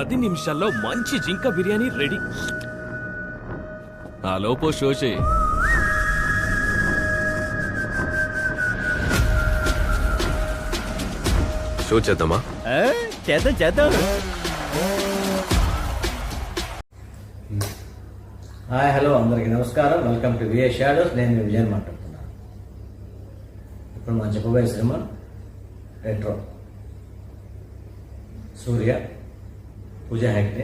10 నిమిషాల్లో మంచి జింక బిర్యానీ రెడీ. ఆ లోపో షో చేయి. షో చేద్దామా? చేద్దాం. హాయ్ హలో అందరికీ నమస్కారం. Welcome to VA shadows. నేను మీ విజయన్ మాట్లాడుతున్నాను. ఇప్పుడు మనం చెప్పబోయే సినిమా రెట్రో. సూర్య, పూజా హెగ్డే,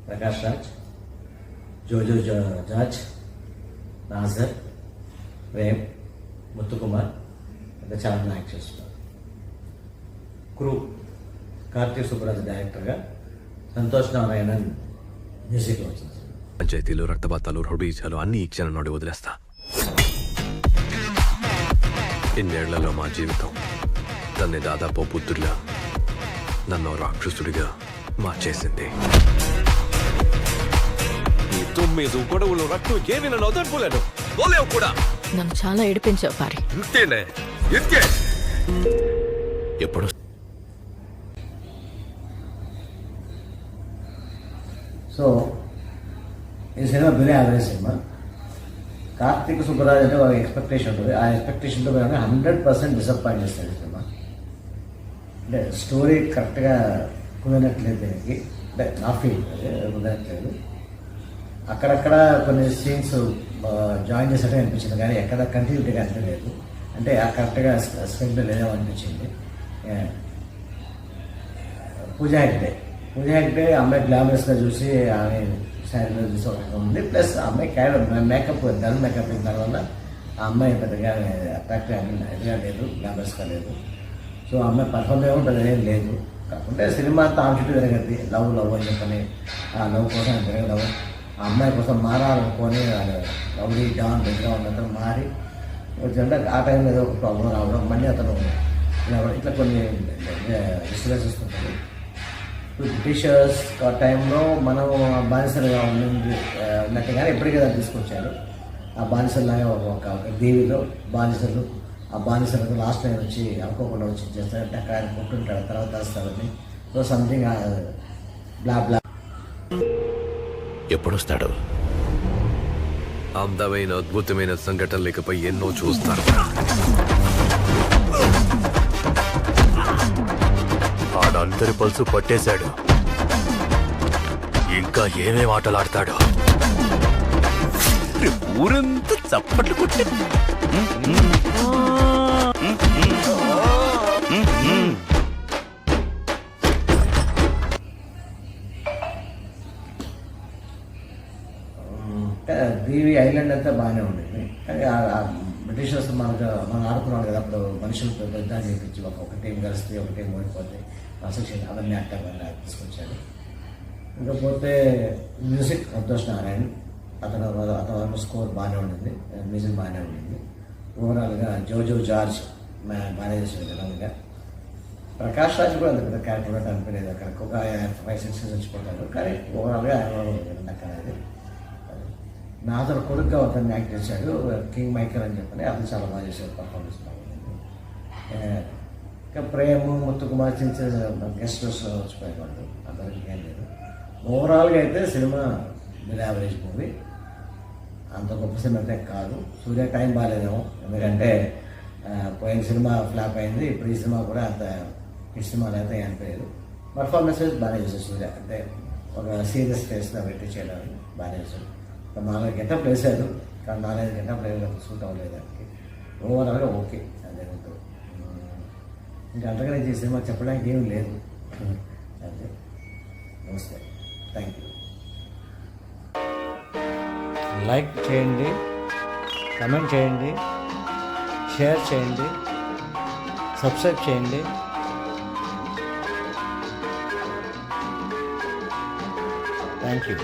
ప్రకాష్ రాజ్, జోజో జార్జ్, నాజర్, ప్రేమ్, ముత్తుకుమార్ ఇంకా చాలా మంది యాక్ట్ చేస్తున్నారు. క్రూ కార్తీక్ సుబ్బరాజు డైరెక్టర్గా, సంతోష్ నారాయణన్ మ్యూజిక్లో వచ్చింది. పంచాయతీలు, రక్తపాతాలు, రౌడీజాలు అన్ని ఈ క్షణం నుండి వదిలేస్తా. ఇన్నేళ్లలో మా జీవితం తన్ని దాదాపు పుత్రులా, నన్ను రాక్షసుడిగా మార్చేసింది. ఈ 9 గొడవలు రక్తం ఏమి నన్ను వదలపోలేను. పోలేవు కూడా. నన్ను చాలా ఏడిపించావు పారి. ఇంతేనే ఇంతే. ఎప్పుడు సో ఈ cinema below average cinema. Karthik Subbaraj అంటే ఒక ఎక్స్పెక్టేషన్ ఉంటుంది. ఆ ఎక్స్పెక్టేషన్తో 100% డిసప్పాయింట్ చేస్తాడు ఈ సినిమా. అంటే స్టోరీ కరెక్ట్గా కుదరట్లేదు దీనికి. అంటే నా ఫీల్ కుదరట్లేదు. అక్కడక్కడ కొన్ని సీన్స్ జాయిన్ చేసినట్టు అనిపించింది, కానీ ఎక్కడ కంటిన్యూటీగా అనిపించలేదు. అంటే ఆ కరెక్ట్గా స్క్రిప్ట్ లేదేమో అనిపించింది. పూజా హెగ్డే అమ్మాయి గ్లామరస్గా చూసి ఆమె శారీలో చూసి ఒక ఉంది. ప్లస్ ఆ అమ్మాయి మేకప్ డల్ మేకప్ అయిన దానివల్ల ఆ అమ్మాయి పెద్దగా అట్రాక్టివ్ ఎదుగా లేదు, గ్లామరస్గా లేదు. సో ఆ అమ్మాయి పర్ఫార్మ్ ఏముంటుంది ఏం లేదు. కాకుంటే సినిమా అంతా ఆమె చుట్టూ తిరగద్ది. లవ్ అని చెప్పని ఆ లవ్ కోసం తిరగలవు. ఆ అమ్మాయి కోసం మారాలనుకొని లవ్లీ డాన్ దగ్గర ఉన్నంత మారి వచ్చింటే ఆ టైంలో ఏదో ఒక ప్రాబ్లం రావడం, మళ్ళీ అతను ఇట్లా కొన్ని డిస్టర్బెన్స్ వస్తుంటుంది. బ్రిటిషర్స్ ఆ టైంలో మనం బానిసలుగా ఉన్నట్టుగానే ఎప్పటికీ దాన్ని తీసుకొచ్చారు. ఆ బానిసలాగా ఒక దీవిలో బానిసలు, ఆ బానిసలకు లాస్ట్ టైం వచ్చి అనుకోకుండా వచ్చి చేస్తారంటే అక్కడ ఆయన కొట్టుంటాడు, తర్వాత వస్తారని. సో సంథింగ్ బ్లా బ్లా. ఎప్పుడొస్తాడు? అందమైన అద్భుతమైన సంఘటన లేకపోయి ఎన్నో చూస్తారు. ఆడందరి పల్సు పట్టేశాడు. ఇంకా ఏమేం ఆటలాడతాడు? ఊరంతా చప్పట్లు కొట్టి దీవి ఐలాండ్ అంతా బాగానే ఉండేది. కానీ బ్రిటిషర్స్ మనం ఆడుకున్నాం కదా అప్పుడు, మనుషులతో పెద్ద చేయించి ఒక టీం కలిస్తే ఒక టీం ఓడిపోతే అసోసియేషన్ అవన్నీ యాక్టర్ తీసుకొచ్చారు. ఇంకపోతే మ్యూజిక్ సంతోష్ నారాయణ్, అతను స్కోర్ బాగానే ఉండింది, మ్యూజిక్ బాగానే ఉండింది. ఓవరాల్గా జోజో జార్జ్ బాగానే చేసేది విధంగా. ప్రకాష్ రాజ్ కూడా అంత పెద్ద క్యారెక్టర్ ఉన్నట్టు అనిపించలేదు. అక్కడ ఒక 5-6 సీన్స్ వచ్చిపోతారు, కానీ ఓవరాల్గా అనేది నాదర్ కొడుకుగా అతన్ని యాక్ట్ చేశాడు, కింగ్ మైకల్ అని చెప్పని. అతను చాలా బాగా చేశాడు, పర్ఫార్మెన్స్ బాగుంది. ఇంకా ప్రేమ్, ముత్తుకుమార్ చిన్న చిన్న గెస్ట్ రోస్లో వచ్చిపోయాడు వాళ్ళు, అందరికి ఏం లేదు. ఓవరాల్గా అయితే సినిమా బిలో యావరేజ్ మూవీ. అంత గొప్ప సినిమా అయితే కాదు. సూర్య టైం బాగాలేదేమో, ఎందుకంటే పోయిన సినిమా ఫ్లాప్ అయింది. ఇప్పుడు ఈ సినిమా కూడా అంత ఈ సినిమాలో అయితే అనిపించలేదు. పర్ఫార్మెన్సెస్ బాగానే చేశాడు సూర్య. అంటే ఒక సీరియస్ ఫేస్లో పెట్టి చేయడానికి బాగానే చేశాడు. 4 గంటలు వేశారు, కానీ 4-5 గంటలు వేయడం సూట్ అవ్వలేదు దానికి. ఓవరాల్గా ఓకే అదే ఉంటుంది. ఇంకా అంతగా నేను ఈ సినిమా చెప్పడానికి ఏం లేదు. అదే నమస్తే, థ్యాంక్ యూ. లైక్ చేయండి, కమెంట్ చేయండి, షేర్ చేయండి, సబ్స్క్రైబ్ చేయండి. Thank you.